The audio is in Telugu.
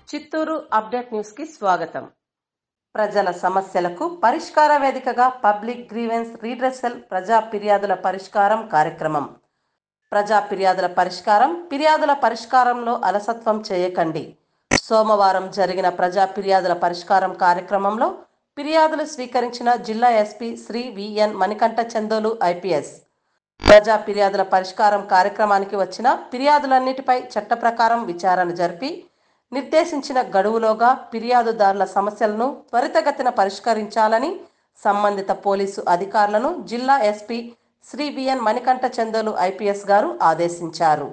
చిత్తూరు అప్డేట్ న్యూస్ కి స్వాగతం. ప్రజల సమస్యలకు పరిష్కార వేదికగా పబ్లిక్ గ్రీవెన్స్ రీడ్రెసల్ ప్రజా ఫిర్యాదుల పరిష్కారం కార్యక్రమం. ప్రజా ఫిర్యాదుల పరిష్కారంలో అలసత్వం చేయకండి. సోమవారం జరిగిన ప్రజా ఫిర్యాదుల పరిష్కారం కార్యక్రమంలో ఫిర్యాదులు స్వీకరించిన జిల్లా SP Shri VN Manikanta Chandolu IPS ప్రజా ఫిర్యాదుల పరిష్కారం కార్యక్రమానికి వచ్చిన ఫిర్యాదులన్నిటిపై చట్ట ప్రకారం విచారణ జరిపి నిర్దేశించిన గడువులోగా ఫిర్యాదుదారుల సమస్యలను త్వరితగతిన పరిష్కరించాలని సంబంధిత పోలీసు అధికారులను జిల్లా SP Shri VN Manikanta Chandolu IPS గారు ఆదేశించారు.